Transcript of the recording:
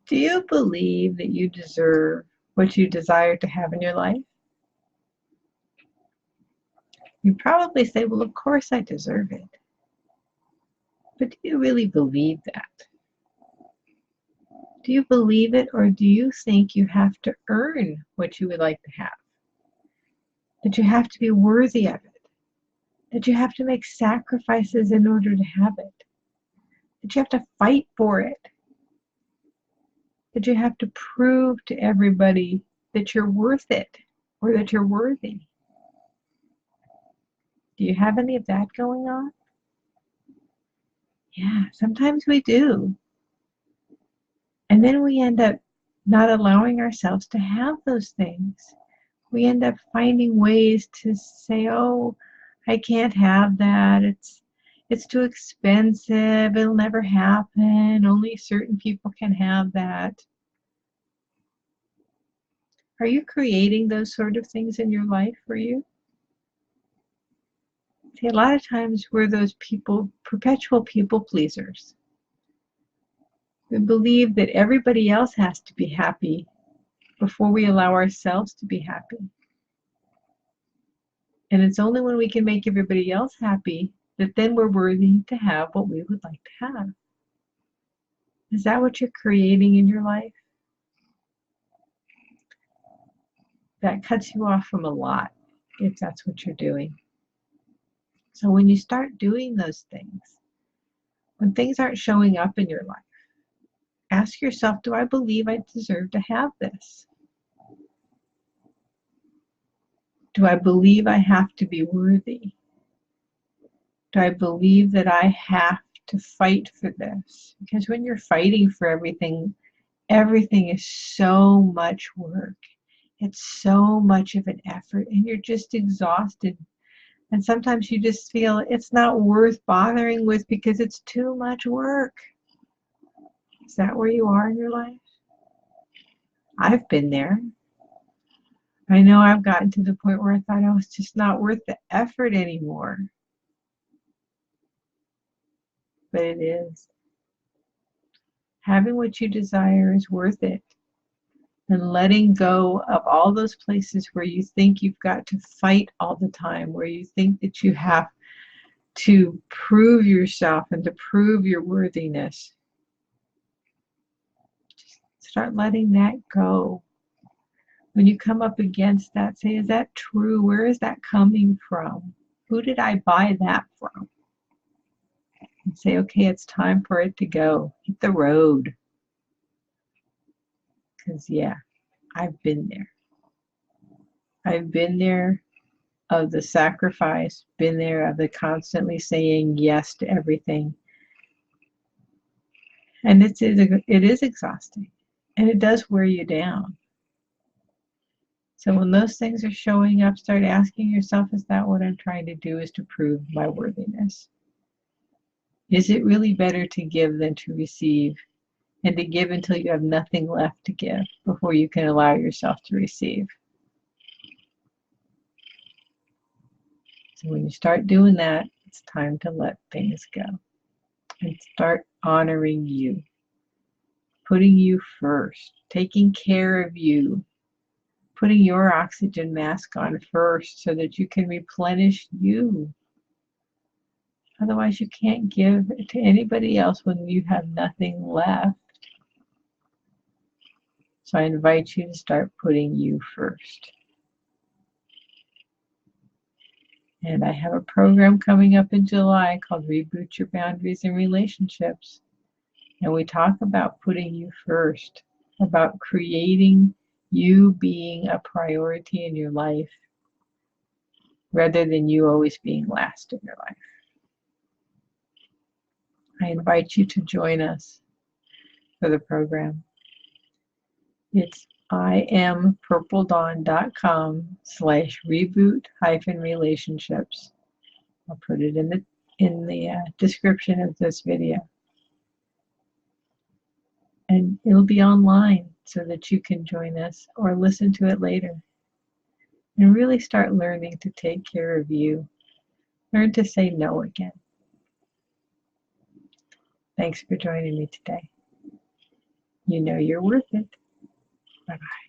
Do you believe that you deserve what you desire to have in your life? You probably say, well, of course I deserve it. But do you really believe that? Do you believe it, or do you think you have to earn what you would like to have? That you have to be worthy of it? That you have to make sacrifices in order to have it? That you have to fight for it? That you have to prove to everybody that you're worth it or that you're worthy? Do you have any of that going on? Yeah, sometimes we do. And then we end up not allowing ourselves to have those things. We end up finding ways to say, oh, I can't have that. It's too expensive. It'll never happen. Only certain people can have that. Are you creating those sort of things in your life for you? See, a lot of times we're those people, perpetual people pleasers. We believe that everybody else has to be happy before we allow ourselves to be happy. And it's only when we can make everybody else happy that then we're worthy to have what we would like to have. Is that what you're creating in your life? That cuts you off from a lot if that's what you're doing. So when you start doing those things, when things aren't showing up in your life, ask yourself, do I believe I deserve to have this? Do I believe I have to be worthy? Do I believe that I have to fight for this? Because when you're fighting for everything, everything is so much work. It's so much of an effort, and you're just exhausted. And sometimes you just feel it's not worth bothering with because it's too much work. Is that where you are in your life? I've been there. I know I've gotten to the point where I thought I was just not worth the effort anymore. But it is. Having what you desire is worth it. And letting go of all those places where you think you've got to fight all the time, where you think that you have to prove yourself and to prove your worthiness. Just start letting that go. When you come up against that, say, is that true? Where is that coming from? Who did I buy that from? And say, okay, it's time for it to go. Hit the road. Because, yeah, I've been there. I've been there of the sacrifice, been there of the constantly saying yes to everything. And it is exhausting. And it does wear you down. So when those things are showing up, start asking yourself, is that what I'm trying to do, is to prove my worthiness? Is it really better to give than to receive? And to give until you have nothing left to give before you can allow yourself to receive. So when you start doing that, it's time to let things go. And start honoring you. Putting you first. Taking care of you. Putting your oxygen mask on first so that you can replenish you. Otherwise, you can't give to anybody else when you have nothing left. So I invite you to start putting you first. And I have a program coming up in July called Reboot Your Boundaries in Relationships. And we talk about putting you first, about creating you being a priority in your life rather than you always being last in your life. I invite you to join us for the program. It's iampurpledawn.com/reboot-relationships. I'll put it in the description of this video. And it'll be online so that you can join us or listen to it later. And really start learning to take care of you. Learn to say no again. Thanks for joining me today. You you know you're worth it. Bye-bye.